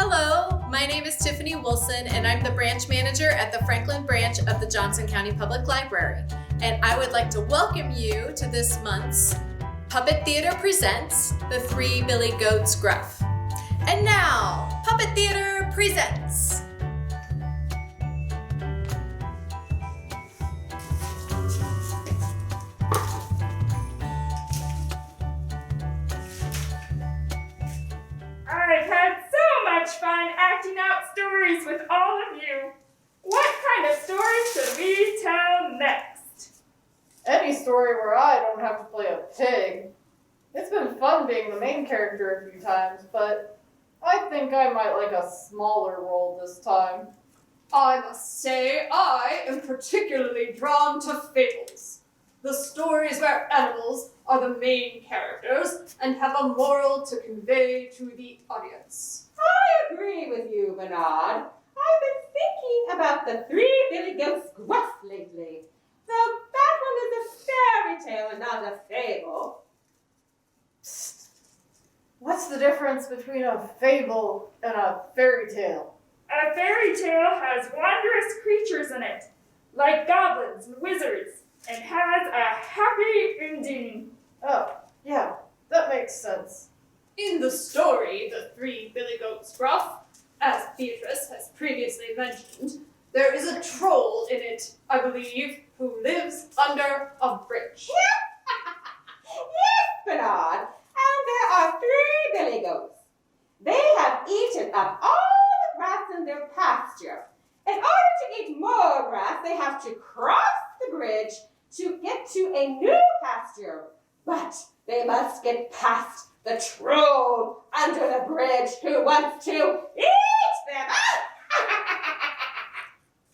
Hello, my name is Tiffany Wilson, and I'm the branch manager at the Franklin branch of the Johnson County Public Library. And I would like to welcome you to this month's Puppet Theater Presents The Three Billy Goats Gruff. And now, Puppet Theater presents. I've had so much fun acting out stories with all of you. What kind of stories should we tell next? Any story where I don't have to play a pig. It's been fun being the main character a few times, but I think I might like a smaller role this time. I must say, I am particularly drawn to fables. The stories where animals are the main characters and have a moral to convey to the audience. I agree with you, Bernard. I've been thinking about the Three Billy Goats Gruff lately. Though that one is a fairy tale and not a fable. Psst. What's the difference between a fable and a fairy tale? A fairy tale has wondrous creatures in it, like goblins and wizards, and has a happy ending. Oh, yeah, that makes sense. In the story, The Three Billy Goats Gruff, as Beatrice has previously mentioned, there is a troll in it, I believe, who lives under a bridge. Yes, Bernard. And there are three billy goats. They have eaten up all the grass in their pasture. In order to eat more grass, they have to cross the bridge to get to a new pasture. But they must get past the troll under the bridge who wants to eat them.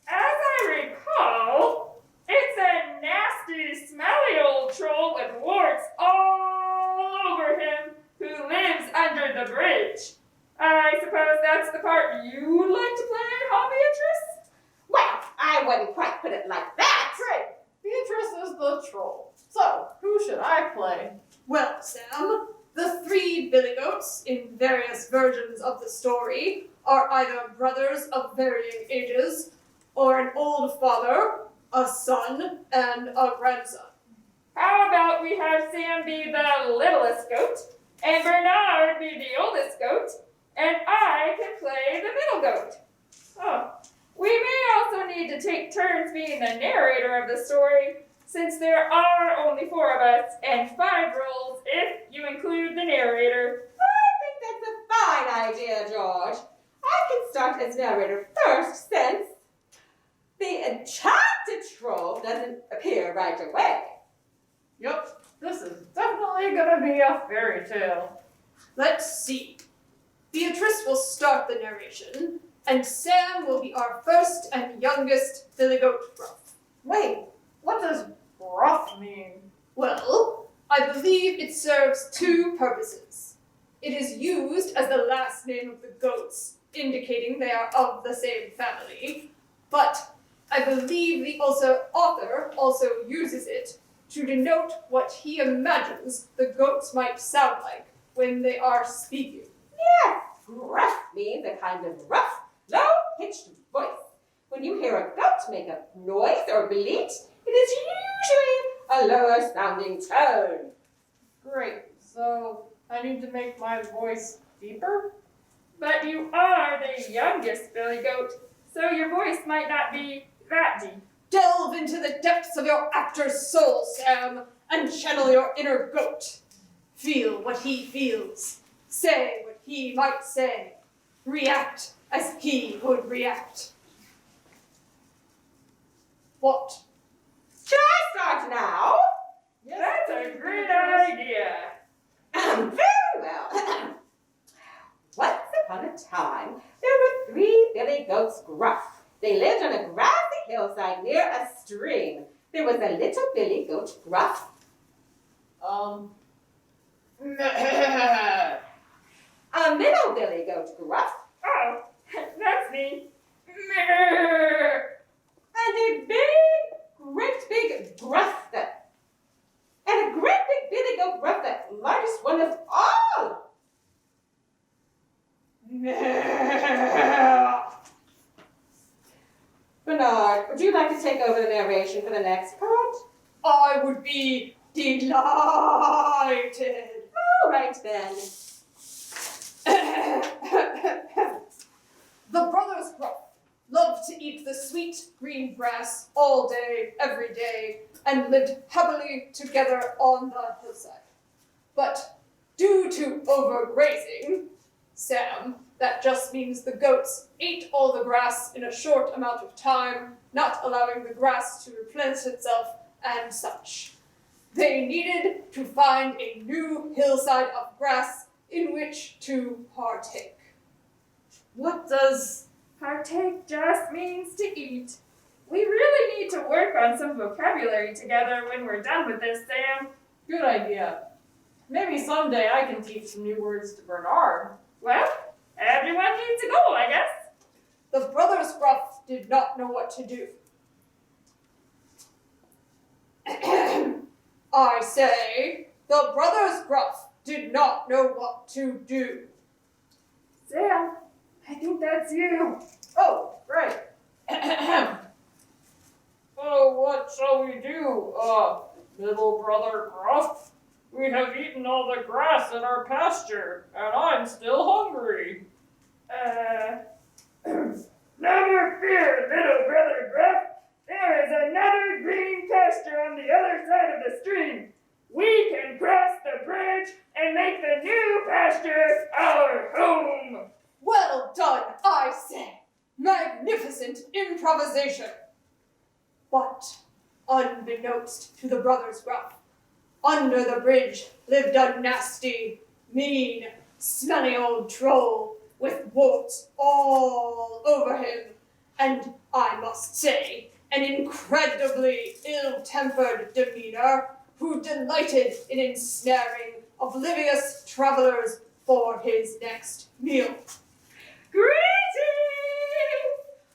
As I recall, it's a nasty, smelly old troll with warts all over him who lives under the bridge. I suppose that's the part you'd like to play, huh, Beatrice? Well, I wouldn't quite put it like that. Great! Beatrice is the troll. So, who should I play? Well, Sam, the three Billy Goats, in various versions of the story, are either brothers of varying ages, or an old father, a son, and a grandson. How about we have Sam be the littlest goat, and Bernard be the oldest goat, and I can play the middle goat? Oh, we may also need to take turns being the narrator of the story, since there are only 4 of us, and 5 roles if you include the narrator. I think that's a fine idea, George. I can start as narrator first, since the enchanted troll doesn't appear right away. Yup, this is definitely gonna be a fairy tale. Let's see. Beatrice will start the narration, and Sam will be our first and youngest Billy Goat Gruff. Wait, what does gruff mean? Well, I believe it serves 2 purposes. It is used as the last name of the goats, indicating they are of the same family, but I believe the author also uses it to denote what he imagines the goats might sound like when they are speaking. Yes, gruff means a kind of rough, low-pitched voice. When you hear a goat make a noise or bleat, it is usually a lower-sounding tone. Great, so I need to make my voice deeper? But you are the youngest Billy Goat, so your voice might not be that deep. Delve into the depths of your actor's soul, Sam, and channel your inner goat. Feel what he feels. Say what he might say. React as he would react. What? Shall I start now? That's a great idea. Very well. Once upon a time, there were 3 Billy Goats Gruff. They lived on a grassy hillside near a stream. There was a little Billy Goat Gruff. A middle Billy Goat Gruff. Oh, that's me. And a great big gruff that, and a great big Billy Goat Gruff, the largest one of all. like to take over the narration for the next part? I would be delighted. All right then. The brothers Gruff loved to eat the sweet green grass all day, every day, and lived happily together on the hillside. But due to overgrazing, Sam, that just means the goats ate all the grass in a short amount of time, not allowing the grass to replenish itself and such. They needed to find a new hillside of grass in which to partake. What does... Partake just means to eat. We really need to work on some vocabulary together when we're done with this, Sam. Good idea. Maybe someday I can teach some new words to Bernard. Well, everyone needs a goal, I guess. The brothers Gruff did not know what to do. I say, the brothers Gruff did not know what to do. Sam, I think that's you. Oh, right. Oh, what shall we do, little brother Gruff? We have eaten all the grass in our pasture, and I'm still hungry. Never fear, little brother Gruff. There is another green pasture on the other side of the stream. We can cross the bridge and make the new pasture our home. Well done, I say. Magnificent improvisation. But, unbeknownst to the brothers Gruff, under the bridge lived a nasty, mean, smelly old troll with warts all over him, and, I must say, an incredibly ill-tempered demeanor who delighted in ensnaring oblivious travelers for his next meal. Greetings!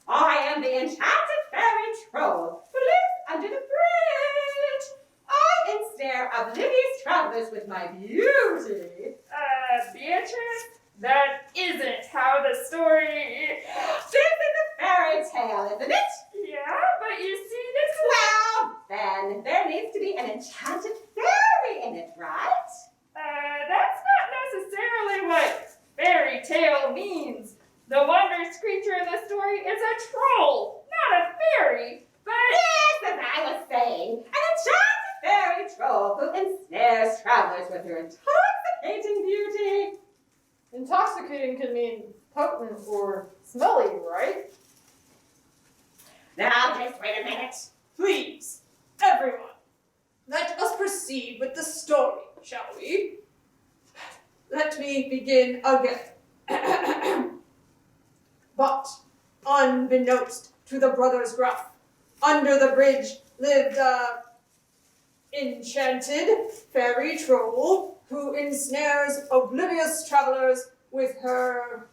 I am the enchanted fairy troll who lives under the bridge. I ensnare oblivious travelers with my beauty. Beatrice, that isn't how the story This is a fairy tale, isn't it? Yeah, but you see this Well, then, there needs to be an enchanted fairy in it, right? that's not necessarily what fairy tale means. The wondrous creature in the story is a troll, not a fairy, but... Yes, as I was saying, an enchanted fairy troll who ensnares travelers with her intoxicating beauty. Intoxicating can mean potent or smelly, right? Now, just wait a minute. Please, everyone, let us proceed with the story, shall we? Let me begin again. But, unbeknownst to the brothers Gruff, under the bridge lived a enchanted fairy troll who ensnares oblivious travelers with her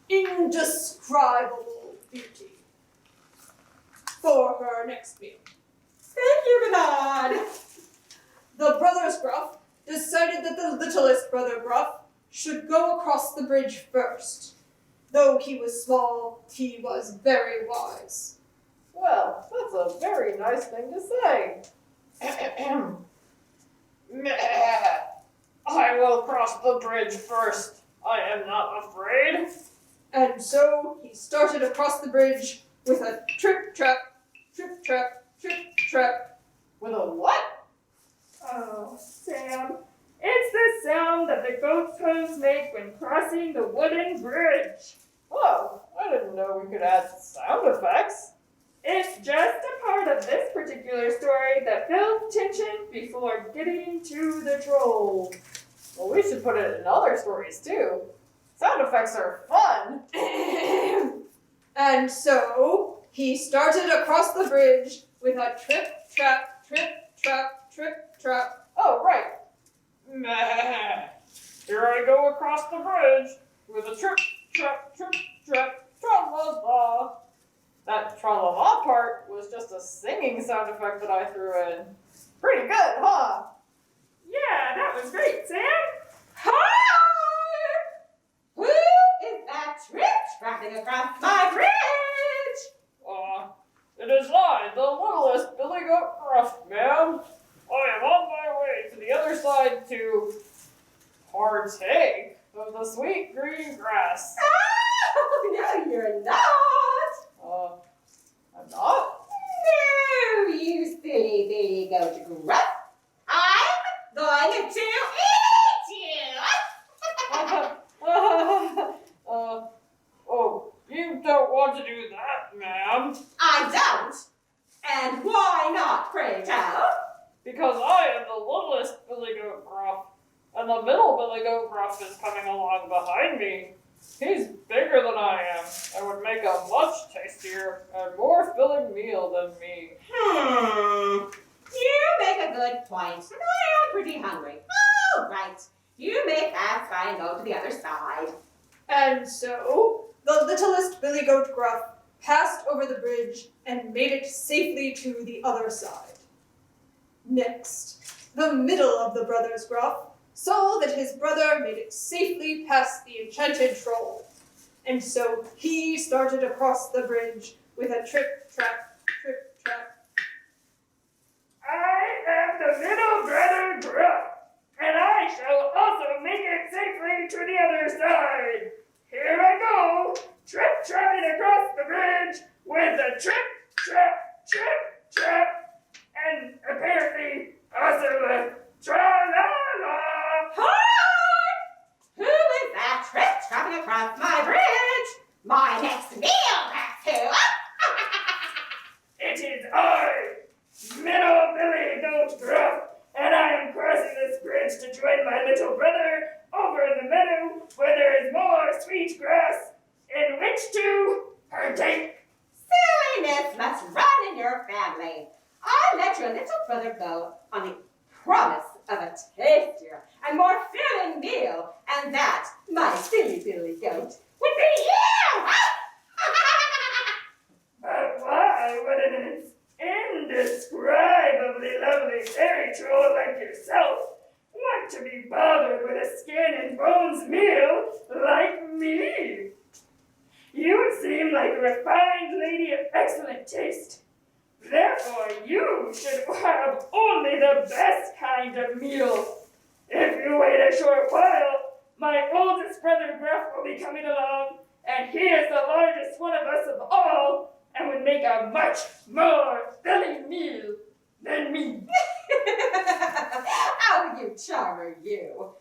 indescribable beauty for her next meal. Thank you, Bernard. The brothers Gruff decided that the littlest brother Gruff should go across the bridge first. Though he was small, he was very wise. Well, that's a very nice thing to say. Meh. I will cross the bridge first. I am not afraid. And so he started across the bridge with a trip-trap, trip-trap, trip-trap. With a what? Oh, Sam, it's the sound that the goat's hooves make when crossing the wooden bridge. Whoa, I didn't know we could add sound effects. It's just a part of this particular story that builds tension before getting to the troll. Well, we should put it in other stories too. Sound effects are fun. And so he started across the bridge with a trip-trap, trip-trap, trip-trap. Oh, right. Meh. Here I go across the bridge with a trip, trap, tra-la-la. That tra-la-la part was just a singing sound effect that I threw in. Pretty good, huh? Yeah, that was great, Sam. Hi! Who is that trip-trapping across my bridge? to partake of the sweet green grass. Oh, no, you're not. I'm not? No, you silly Billy Goats Gruff. I'm going to eat you. Oh, you don't want to do that, ma'am. I don't. And why not, pray tell? Because I am the littlest Billy Goat Gruff, and the middle Billy Goat Gruff is coming along behind me. He's bigger than I am, and would make a much tastier and more filling meal than me. You make a good point. I am pretty hungry. All right. You may pass by and go to the other side. And so, the littlest Billy Goat Gruff passed over the bridge and made it safely to the other side. Next, the middle of the brothers Gruff saw that his brother made it safely past the enchanted troll. And so he started across the bridge with a trip-trap, trip-trap. I am the middle brother Gruff, and I shall also make it safely to the other side. Here I go, trip-trapping across the bridge with a trip-trap, trip-trap, and apparently also a tra-la-la. Hi! Who is that trip-trapping across my bridge? My next meal, that's who. It is I, middle Billy Goats Gruff, and I am crossing this bridge to join my little brother over in the meadow where there is more sweet grass in which to partake. Silliness must run in your family. I let your little brother go on the promise of a tastier and more filling meal, and that, my silly Billy Goat, would be you! But why would an indescribably lovely fairy troll like yourself want to be bothered with a skin and bones meal like me? You seem like a refined lady of excellent taste. Therefore, you should have only the best kind of meal. If you wait a short while, my oldest brother Gruff will be coming along, and he is the largest one of us of all, and would make a much more filling meal than me. Oh, you charmer, you.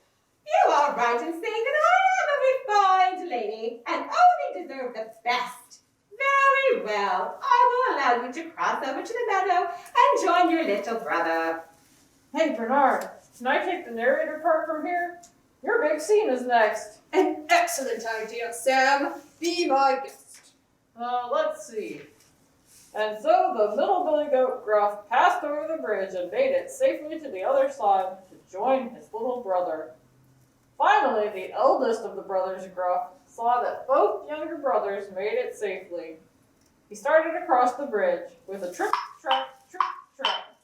You are right in saying that I am a refined lady and only deserve the best. Very well. I will allow you to cross over to the meadow and join your little brother. Hey, Bernard, can I take the narrator part from here? Your big scene is next. An excellent idea, Sam. Be my guest. Let's see. And so the middle Billy Goat Gruff passed over the bridge and made it safely to the other side to join his little brother. Finally, the eldest of the brothers Gruff saw that both younger brothers made it safely. He started across the bridge with a trip-trap, trip-trap.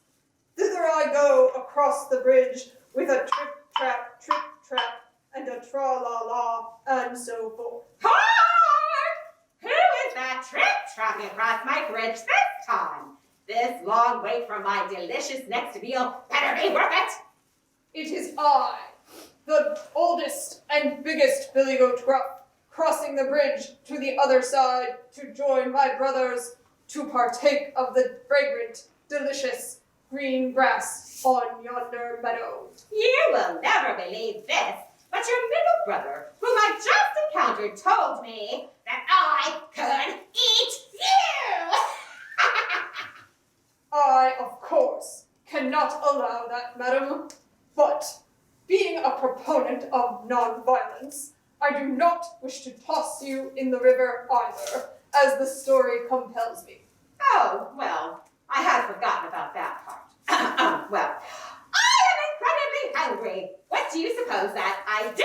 Thither I go across the bridge with a trip-trap, trip-trap, and a tra-la-la, and so forth. Hark! Who is that trip-trapping across my bridge this time? This long wait for my delicious next meal better be worth it. It is I, the oldest and biggest Billy Goat Gruff, crossing the bridge to the other side to join my brothers to partake of the fragrant, delicious green grass on yonder meadow. You will never believe this, but your middle brother, whom I just encountered, told me that I could eat you! I, of course, cannot allow that, madam, but being a proponent of non-violence, I do not wish to toss you in the river either, as the story compels me. Oh, well, I had forgotten about that part. Well, I am incredibly hungry. What do you suppose that I do?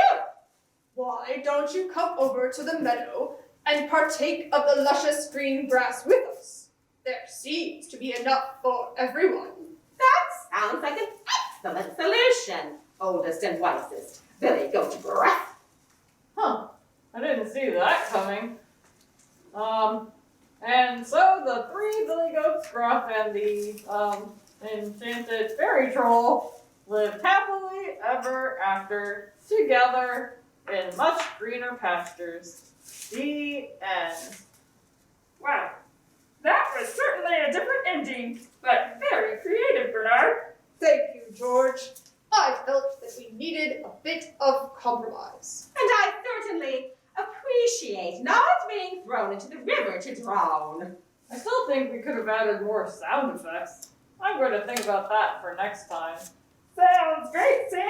Why don't you come over to the meadow and partake of the luscious green grass with us? There seems to be enough for everyone. That sounds like an excellent solution, oldest and wisest Billy Goat Gruff. Huh, I didn't see that coming. And so the three Billy Goats Gruff and the enchanted fairy troll lived happily ever after together in much greener pastures. The end. Wow, that was certainly a different ending, but very creative, Bernard. Thank you, George. I felt that we needed a bit of compromise. And I certainly appreciate not being thrown into the river to drown. I still think we could have added more sound effects. I'm going to think about that for next time. Sounds great, Sam.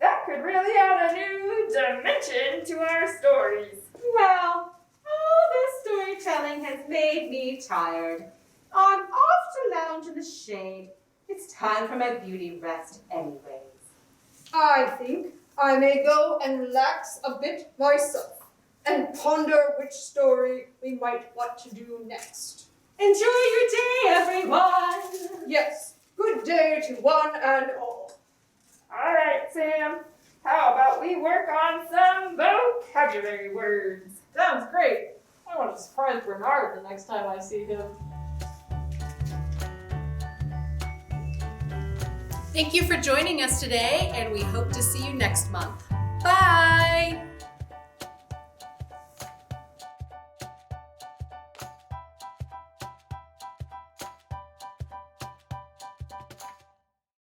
That could really add a new dimension to our stories. Well, all this storytelling has made me tired. I'm off to lounge in the shade. It's time for my beauty rest anyways. I think I may go and relax a bit myself and ponder which story we might want to do next. Enjoy your day, everyone! Yes, good day to one and all. All right, Sam. How about we work on some vocabulary words? Sounds great. I want to surprise Bernard the next time I see him. Thank you for joining us today, and we hope to see you next month. Bye!